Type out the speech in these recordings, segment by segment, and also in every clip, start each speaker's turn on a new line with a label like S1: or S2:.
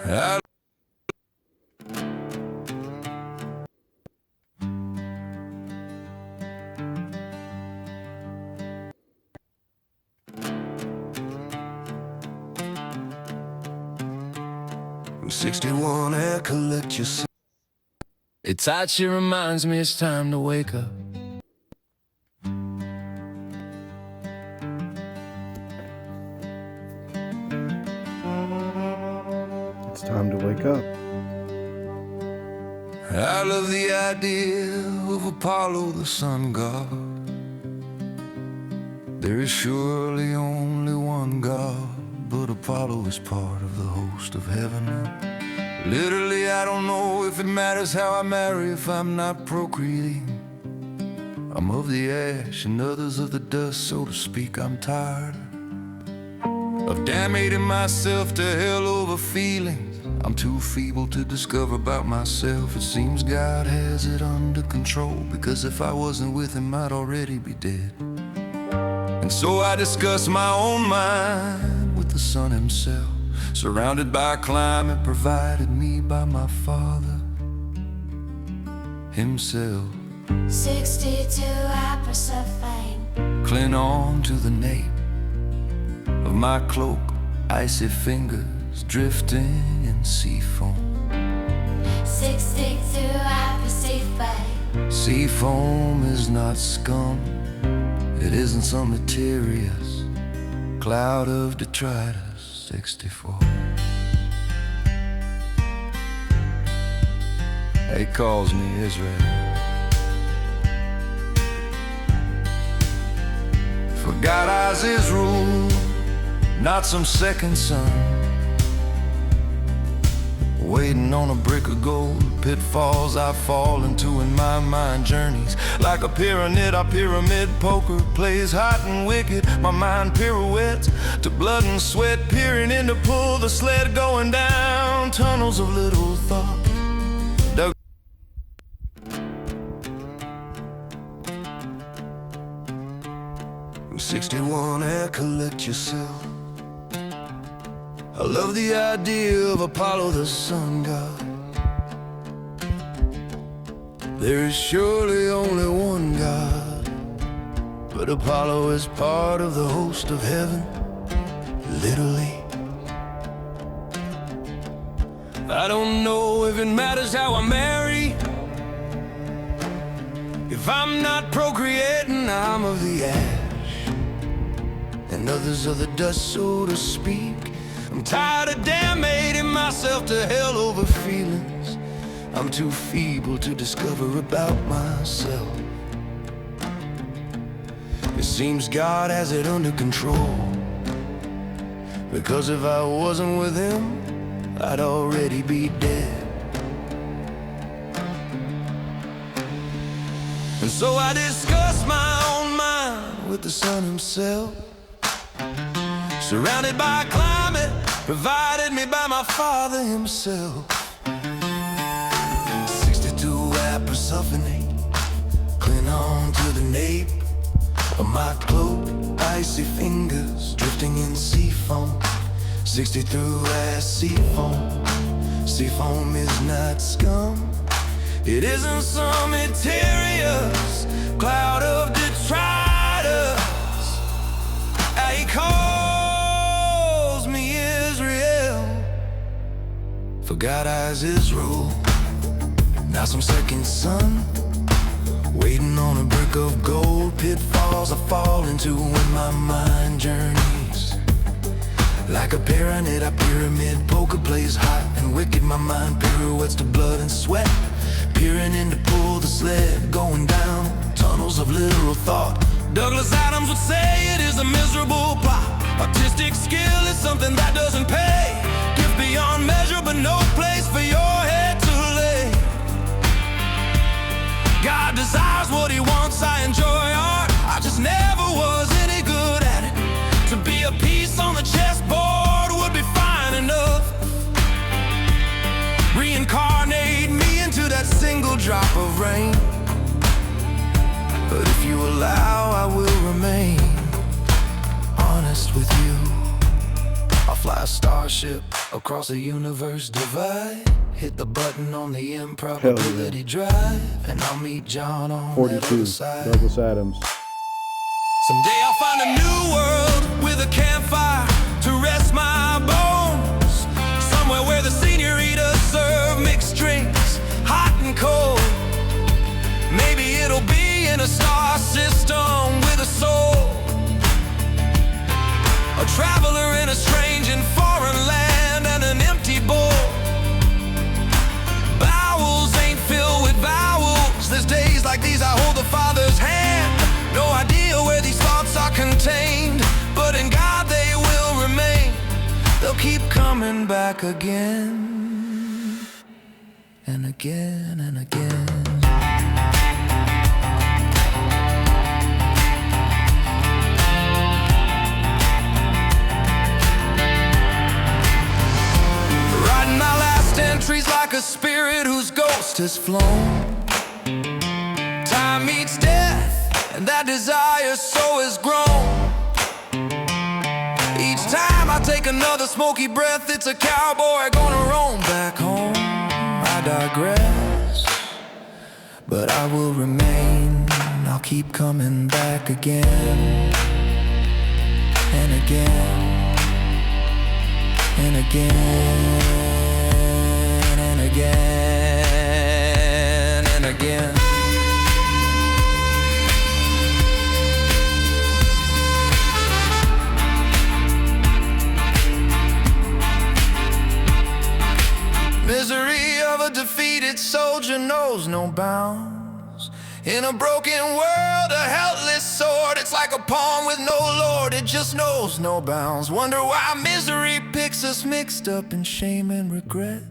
S1: I 61 air, collect your sin.
S2: Itachi reminds me it's time to wake up.
S3: It's time to wake up.
S1: I love the idea of Apollo, the sun god. There is surely only one God, but Apollo is part of the host of heaven. Literally, I don't know if it matters how I marry if I'm not procreating. I'm of the ash and others of the dust, so to speak. I'm tired of damning myself to hell over feelings I'm too feeble to discover about myself. It seems God has it under control, because if I wasn't with him, I'd already be dead. And so I discuss my own mind with the sun himself, surrounded by a climate provided me by my Father himself.
S4: 62 hours of fame.
S1: Cling on to the nape of my cloak, icy fingers drifting in sea foam.
S4: 62 hours of fame.
S1: Sea foam is not scum. It isn't some mysterious cloud of detritus. 64. He calls me Israel. For God eyes his rule, not some second son, waiting on a brick of gold. Pitfalls I fall into in my mind, journeys like a pyramid. Our pyramid poker plays hot and wicked. My mind pirouettes to blood and sweat, peering in to pull the sled, going down tunnels of little thought. 61 air, collect yourself. I love the idea of Apollo, the sun god. There is surely only one God, but Apollo is part of the host of heaven, literally. I don't know if it matters how I marry if I'm not procreating. I'm of the ash and others of the dust, so to speak. I'm tired of damning myself to hell over feelings I'm too feeble to discover about myself. It seems God has it under control, because if I wasn't with him, I'd already be dead. And so I discuss my own mind with the sun himself, surrounded by a climate provided me by my Father himself. 62 apples suffocate, cling on to the nape of my cloak, icy fingers drifting in sea foam. 62 as sea foam. Sea foam is not scum. It isn't some mysterious cloud of detritus. He calls me Israel. For God eyes his rule, not some second son, waiting on a brick of gold. Pitfalls I fall into when my mind journeys like a pyramid. A pyramid poker plays hot and wicked. My mind pirouettes to blood and sweat, peering in to pull the sled, going down tunnels of literal thought. Douglas Adams would say it is a miserable plot. Artistic skill is something that doesn't pay. Gift beyond measure, but no place for your head to lay. God desires what he wants. I enjoy art, I just never was any good at it. To be a piece on the chessboard would be fine enough. Reincarnate me into that single drop of rain. But if you allow, I will remain honest with you. I'll Fly a starship across the universe divide. Hit the button on the improbability drive, and I'll meet John on that
S3: 42.
S1: other side.
S3: Douglas Adams.
S1: Someday I'll find a new world with a campfire to rest my bones. Somewhere where the senoritas serve mixed drinks, hot and cold. Maybe it'll be in a star system with a soul. A traveler in a strange and foreign land and an empty bowl. Bowels ain't filled with vowels. There's days like these I hold the Father's hand. No idea where these thoughts are contained, but in God they will remain. They'll keep coming back again and again and again. Writing my last entries like a spirit whose ghost has flown. Time meets death, and that desire so has grown. Each time I take another smoky breath, it's a cowboy gonna roam back home. I digress, but I will remain. I'll keep coming back again and again and again and again and again. Misery of a defeated soldier knows no bounds. In a broken world, a helpless sword, it's like a pawn with no lord, it just knows no bounds. Wonder why misery picks us mixed up in shame and regret.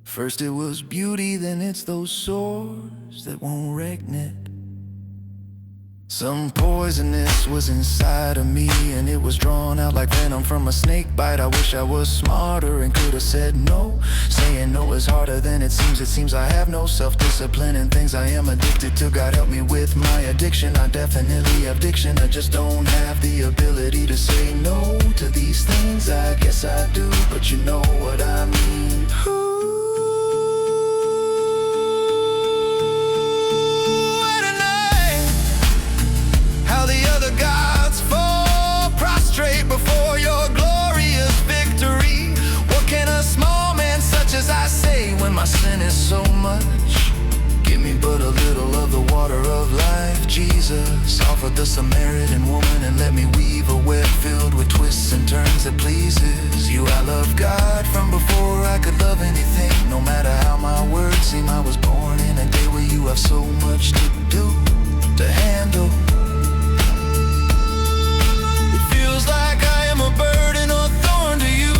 S1: First it was beauty, then it's those sores that won't reconnect. Some poisonous was inside of me, and it was drawn out like venom from a snake bite. I wish I was smarter and could have said no. Saying no is harder than it seems. It seems I have no self-discipline and things I am addicted to. God help me with my addiction. I definitely have addiction. I just don't have the ability to say no to these things. I guess I do, but you know what I mean. Gods fall prostrate before your glorious victory. What can a small man such as I say when my sin is so much? Give me but a little of the water of life. Jesus offered the Samaritan woman and let me weave a web filled with twists and turns that pleases you. I love God from before I could love anything. No matter how my words seem, I was born in a day where you have so much to do, to handle. Like I am a burden or thorn to you.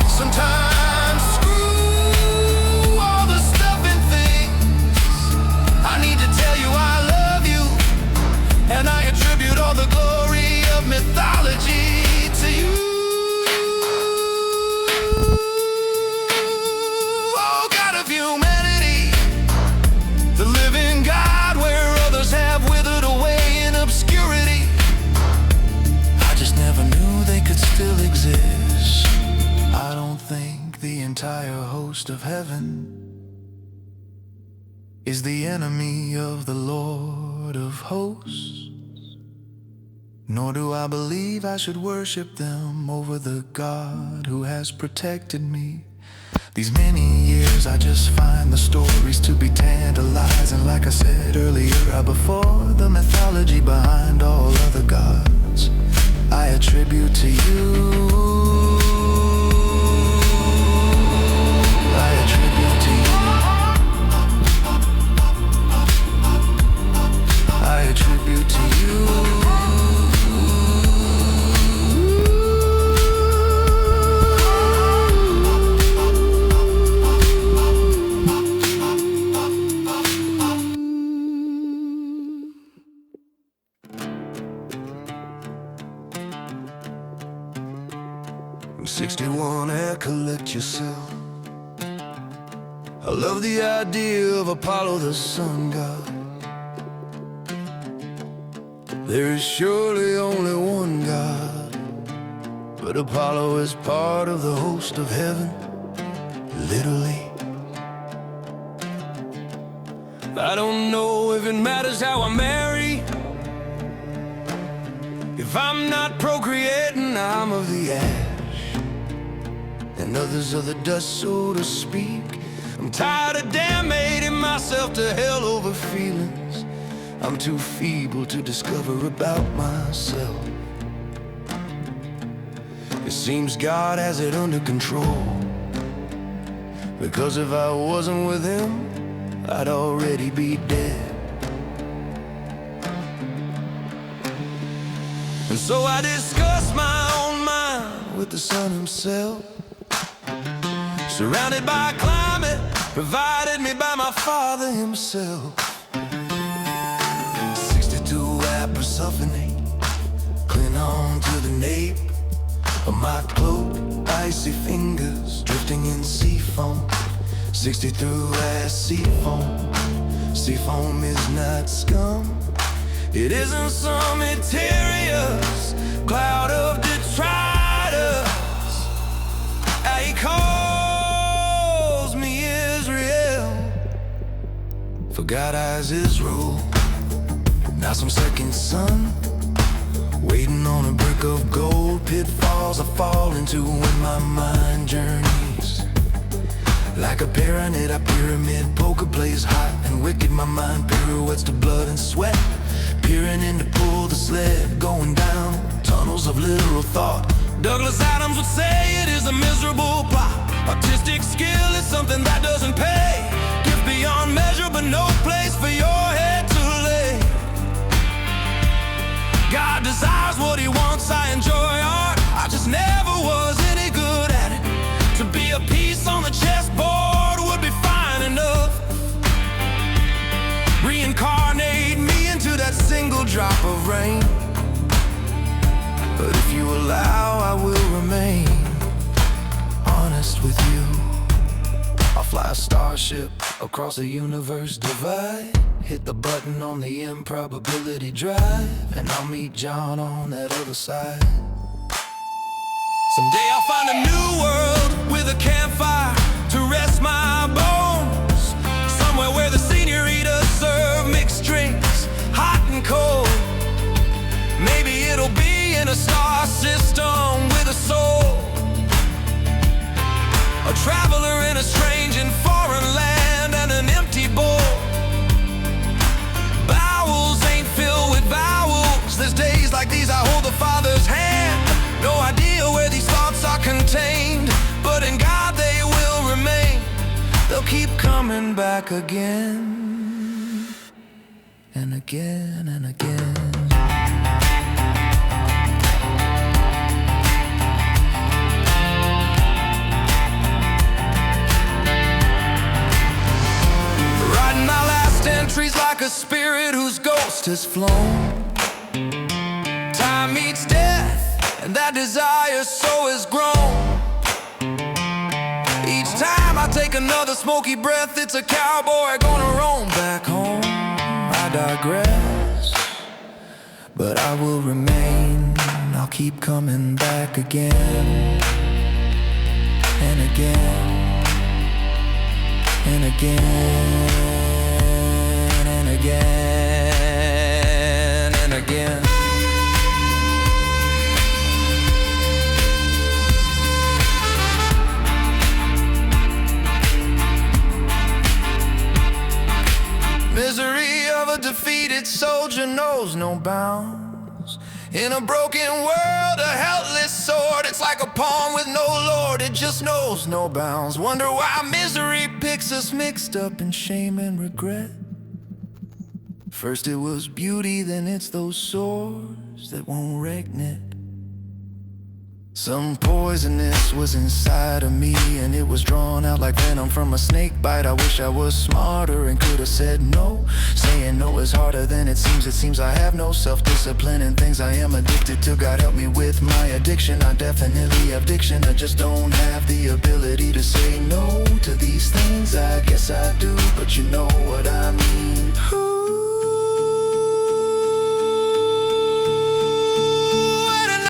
S1: Sometimes screw all the stuff and things. I need to tell you I love you, and I attribute all the glory of mythology to you. Oh, God of humanity, the living God where others have withered away in obscurity. Never knew they could still exist. I don't think the entire host of heaven is the enemy of the Lord of hosts. Nor do I believe I should worship them over the God who has protected me. These many years I just find the stories to be tantalizing. Like I said earlier, I abhor the mythology behind all other gods. I attribute to you. I attribute to you. I attribute to you. From 61 air, collect yourself. I love the idea of Apollo the sun god. There is surely only one God. but Apollo is part of the host of heaven, literally. I don't know if it matters how I marry. If I'm not procreating, I'm of the ash, and others of the dust, so to speak. I'm tired of damning myself to hell over feelings I'm too feeble to discover about myself. It seems God has it under control, because if I wasn't with Him, I'd already be dead. And so I discuss my own mind with the Son Himself, surrounded by climate provided me by my Father Himself. 62 aprosophonate, cling on to the nape of my cloak, icy fingers drifting in sea foam. 60 through as sea foam. Sea foam is not scum. It isn't some mysterious cloud of detritus. He calls me Israel, for God eyes Israel. Now some second sun, waiting on a brick of gold. Pitfalls I fall into when my mind journeys. Like a pyramid poker plays hot and wicked. My mind pirouettes to blood and sweat, peering in to pull the sled, going down tunnels of literal thought. Douglas Adams would say it is a miserable plot. Artistic skill is something that doesn't pay. Gift beyond measure, but no place for your head to lay. God desires what He wants. I enjoy art, I just never was any good at it. To be a piece on the chessboard would be fine enough. Reincarnate me into that single drop of rain. But if you allow, I will remain honest with you. I'll fly a starship across the universe divide, hit the button on the improbability drive, and I'll meet John on that other side. Someday I'll find a new world with a campfire to rest my bones, somewhere where the senoritas serve mixed drinks, hot and cold. Maybe it'll be in a star system with a soul, a traveler in a strange and foreign land and an empty bowl. Bowels ain't filled with vowels. There's days like these I hold the Father's hand. No idea where these thoughts are contained, but in God they will remain. They'll keep coming back again and again and again. Entries like a spirit whose ghost has flown. Time meets death, and that desire so has grown. Each time I take another smoky breath, it's a cowboy gonna roam back home. I digress, but I will remain. I'll keep coming back again and again and again. Again and again. Misery of a defeated soldier knows no bounds. In a broken world, a helpless sword, it's like a pawn with no lord, it just knows no bounds. Wonder why misery picks us mixed up in shame and regret. First it was beauty, then it's those sores that won't reconnect. Some poisonous was inside of me, and it was drawn out like venom from a snake bite. I wish I was smarter and could have said no. Saying no is harder than it seems. It seems I have no self-discipline and things I am addicted to. God help me with my addiction. I definitely have diction. I just don't have the ability to say no to these things. I guess I do, but you know what I mean.